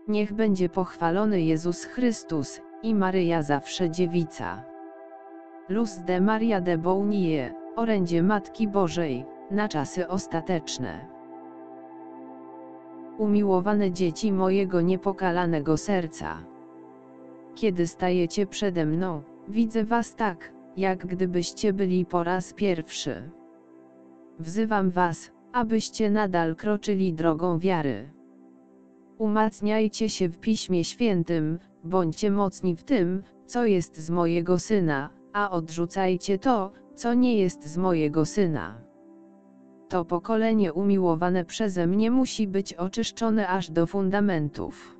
Niech będzie pochwalony Jezus Chrystus i Maryja zawsze dziewica. Luz de Maria de Bounie, orędzie Matki Bożej, na czasy ostateczne. Umiłowane dzieci mojego niepokalanego serca. Kiedy stajecie przede mną, widzę was tak, jak gdybyście byli po raz pierwszy. Wzywam was, abyście nadal kroczyli drogą wiary. Umacniajcie się w Piśmie Świętym, bądźcie mocni w tym, co jest z mojego Syna, a odrzucajcie to, co nie jest z mojego Syna. To pokolenie umiłowane przeze mnie musi być oczyszczone aż do fundamentów.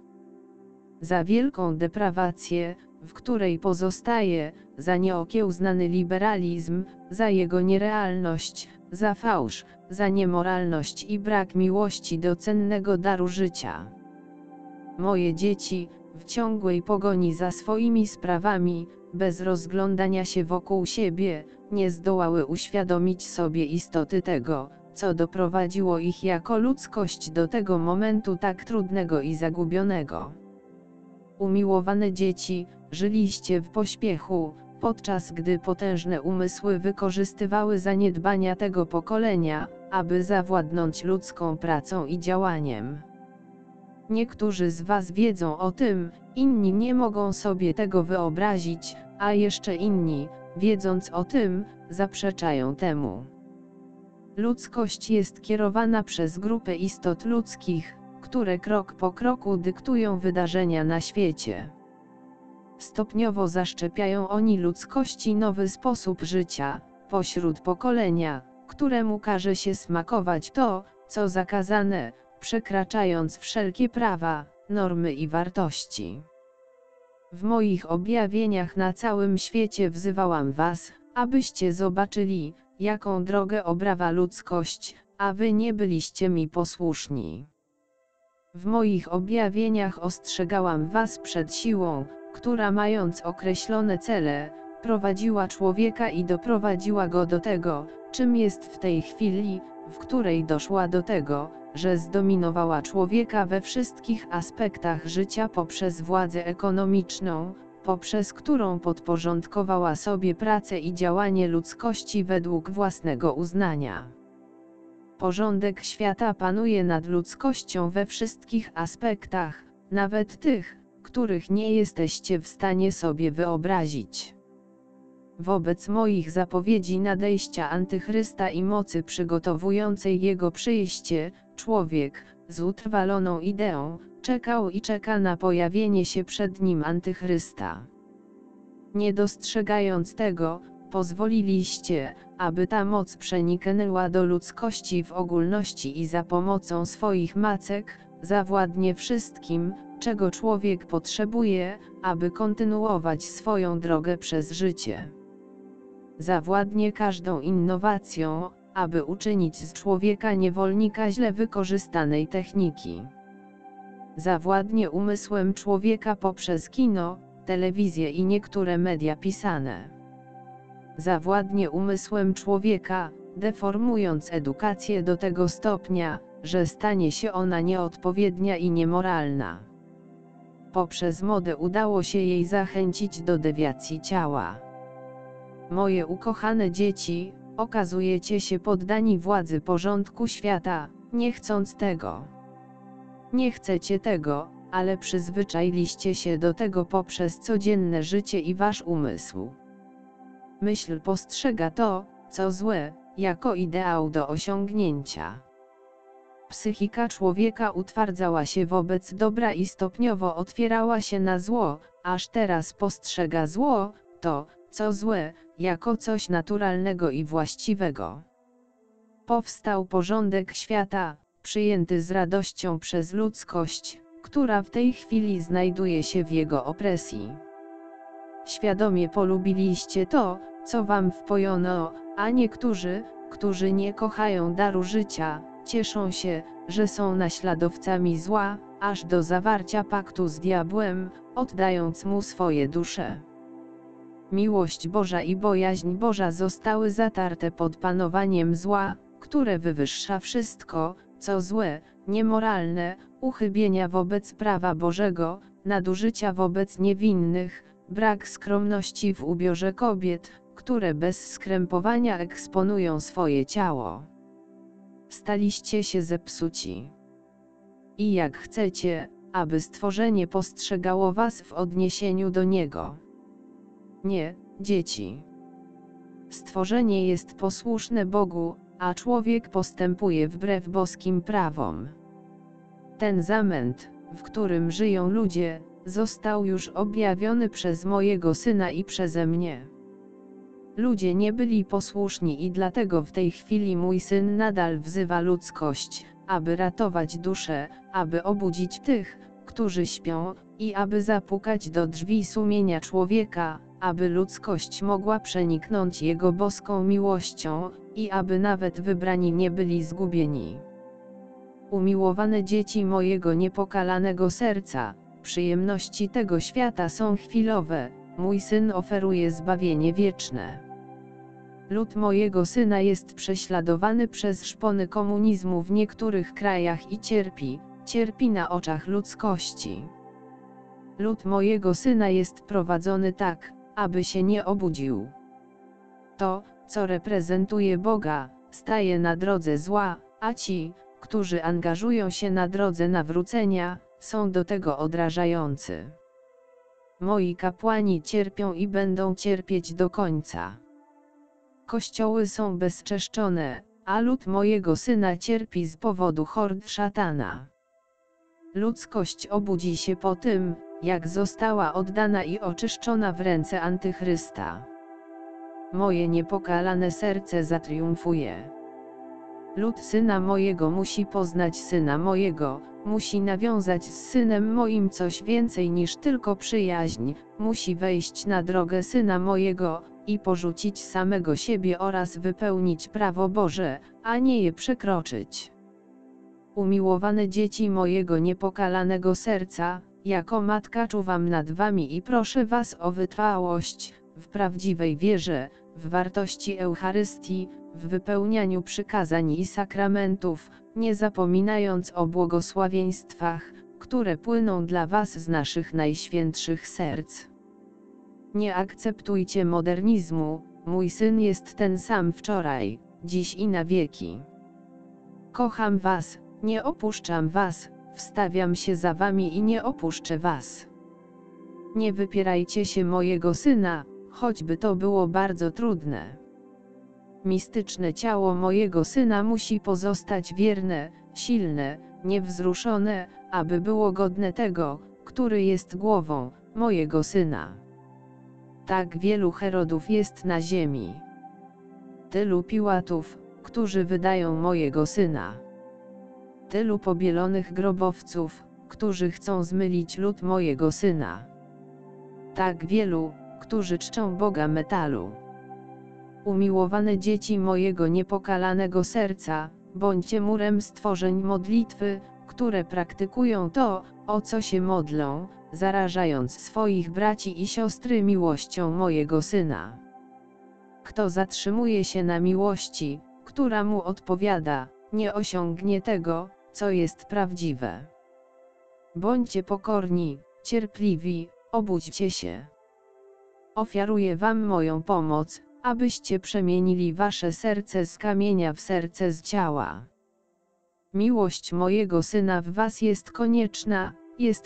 Za wielką deprawację, w której pozostaje, za nieokiełznany liberalizm, za jego nierealność, za fałsz, za niemoralność i brak miłości do cennego daru życia. Moje dzieci, w ciągłej pogoni za swoimi sprawami, bez rozglądania się wokół siebie, nie zdołały uświadomić sobie istoty tego, co doprowadziło ich jako ludzkość do tego momentu tak trudnego i zagubionego. Umiłowane dzieci, żyliście w pośpiechu, podczas gdy potężne umysły wykorzystywały zaniedbania tego pokolenia, aby zawładnąć ludzką pracą i działaniem. Niektórzy z was wiedzą o tym, inni nie mogą sobie tego wyobrazić, a jeszcze inni, wiedząc o tym, zaprzeczają temu. Ludzkość jest kierowana przez grupę istot ludzkich, które krok po kroku dyktują wydarzenia na świecie. Stopniowo zaszczepiają oni ludzkości nowy sposób życia, pośród pokolenia, któremu każe się smakować to, co zakazane, przekraczając wszelkie prawa, normy i wartości. W moich objawieniach na całym świecie wzywałam was, abyście zobaczyli, jaką drogę obrała ludzkość, a wy nie byliście mi posłuszni. W moich objawieniach ostrzegałam was przed siłą, która mając określone cele, prowadziła człowieka i doprowadziła go do tego, czym jest w tej chwili, w której doszła do tego, że zdominowała człowieka we wszystkich aspektach życia poprzez władzę ekonomiczną, poprzez którą podporządkowała sobie pracę i działanie ludzkości według własnego uznania. Porządek świata panuje nad ludzkością we wszystkich aspektach, nawet tych, których nie jesteście w stanie sobie wyobrazić. Wobec moich zapowiedzi nadejścia Antychrysta i mocy przygotowującej jego przyjście, człowiek, z utrwaloną ideą, czekał i czeka na pojawienie się przed nim Antychrysta. Nie dostrzegając tego, pozwoliliście, aby ta moc przeniknęła do ludzkości w ogólności i za pomocą swoich macek, zawładnie wszystkim, czego człowiek potrzebuje, aby kontynuować swoją drogę przez życie. Zawładnie każdą innowacją, aby uczynić z człowieka niewolnika źle wykorzystanej techniki. Zawładnie umysłem człowieka poprzez kino, telewizję i niektóre media pisane. Zawładnie umysłem człowieka, deformując edukację do tego stopnia, że stanie się ona nieodpowiednia i niemoralna. Poprzez modę udało się jej zachęcić do dewiacji ciała. Moje ukochane dzieci, okazujecie się poddani władzy porządku świata, nie chcąc tego. Nie chcecie tego, ale przyzwyczailiście się do tego poprzez codzienne życie i wasz umysł. Myśl postrzega to, co złe, jako ideał do osiągnięcia. Psychika człowieka utwardzała się wobec dobra i stopniowo otwierała się na zło, aż teraz postrzega zło, to, co złe, jako coś naturalnego i właściwego. Powstał porządek świata, przyjęty z radością przez ludzkość, która w tej chwili znajduje się w jego opresji. Świadomie polubiliście to, co wam wpojono, a niektórzy, którzy nie kochają daru życia, cieszą się, że są naśladowcami zła, aż do zawarcia paktu z diabłem, oddając mu swoje dusze. Miłość Boża i bojaźń Boża zostały zatarte pod panowaniem zła, które wywyższa wszystko, co złe, niemoralne, uchybienia wobec prawa Bożego, nadużycia wobec niewinnych, brak skromności w ubiorze kobiet, które bez skrępowania eksponują swoje ciało. Staliście się zepsuci. I jak chcecie, aby stworzenie postrzegało was w odniesieniu do niego? Nie, dzieci. Stworzenie jest posłuszne Bogu, a człowiek postępuje wbrew boskim prawom. Ten zamęt, w którym żyją ludzie, został już objawiony przez mojego Syna i przeze mnie. Ludzie nie byli posłuszni i dlatego w tej chwili mój Syn nadal wzywa ludzkość, aby ratować duszę, aby obudzić tych, którzy śpią, i aby zapukać do drzwi sumienia człowieka, aby ludzkość mogła przeniknąć Jego boską miłością, i aby nawet wybrani nie byli zgubieni. Umiłowane dzieci mojego niepokalanego serca, przyjemności tego świata są chwilowe, mój Syn oferuje zbawienie wieczne. Lud mojego Syna jest prześladowany przez szpony komunizmu w niektórych krajach i cierpi na oczach ludzkości. Lud mojego Syna jest prowadzony tak, aby się nie obudził. To, co reprezentuje Boga, staje na drodze zła, a ci, którzy angażują się na drodze nawrócenia, są do tego odrażający. Moi kapłani cierpią i będą cierpieć do końca. Kościoły są bezczeszczone, a lud mojego Syna cierpi z powodu hord szatana. Ludzkość obudzi się po tym, jak została oddana i oczyszczona w ręce Antychrysta. Moje niepokalane serce zatriumfuje. Lud Syna mojego musi poznać Syna mojego, musi nawiązać z Synem moim coś więcej niż tylko przyjaźń, musi wejść na drogę Syna mojego, i porzucić samego siebie oraz wypełnić prawo Boże, a nie je przekroczyć. Umiłowane dzieci mojego niepokalanego serca, jako matka czuwam nad wami i proszę was o wytrwałość, w prawdziwej wierze, w wartości Eucharystii, w wypełnianiu przykazań i sakramentów, nie zapominając o błogosławieństwach, które płyną dla was z naszych najświętszych serc. Nie akceptujcie modernizmu, mój Syn jest ten sam wczoraj, dziś i na wieki. Kocham was, nie opuszczam was, wstawiam się za wami i nie opuszczę was. Nie wypierajcie się mojego Syna, choćby to było bardzo trudne. Mistyczne ciało mojego Syna musi pozostać wierne, silne, niewzruszone, aby było godne tego, który jest głową, mojego Syna. Tak wielu Herodów jest na ziemi. Tylu Piłatów, którzy wydają mojego Syna. Tylu pobielonych grobowców, którzy chcą zmylić lud mojego Syna. Tak wielu, którzy czczą Boga metalu. Umiłowane dzieci mojego niepokalanego serca, bądźcie murem stworzeń modlitwy, które praktykują to, o co się modlą, zarażając swoich braci i siostry miłością mojego Syna. Kto zatrzymuje się na miłości, która mu odpowiada, nie osiągnie tego, co jest prawdziwe. Bądźcie pokorni, cierpliwi, obudźcie się. Ofiaruję wam moją pomoc, abyście przemienili wasze serce z kamienia w serce z ciała. Miłość mojego Syna w was jest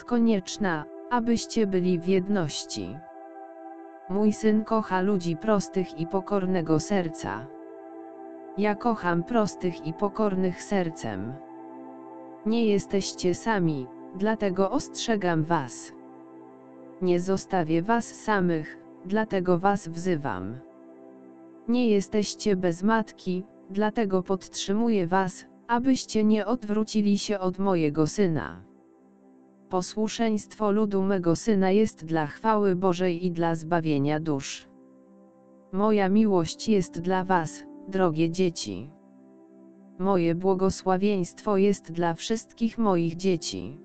konieczna, abyście byli w jedności. Mój Syn kocha ludzi prostych i pokornego serca. Ja kocham prostych i pokornych sercem. Nie jesteście sami, dlatego ostrzegam was. Nie zostawię was samych, dlatego was wzywam. Nie jesteście bez matki, dlatego podtrzymuję was, abyście nie odwrócili się od mojego Syna. Posłuszeństwo ludu mego Syna jest dla chwały Bożej i dla zbawienia dusz. Moja miłość jest dla was, drogie dzieci. Moje błogosławieństwo jest dla wszystkich moich dzieci.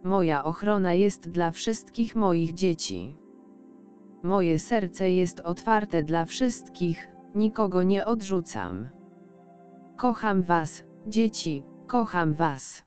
Moja ochrona jest dla wszystkich moich dzieci. Moje serce jest otwarte dla wszystkich, nikogo nie odrzucam. Kocham was, dzieci, Kocham was.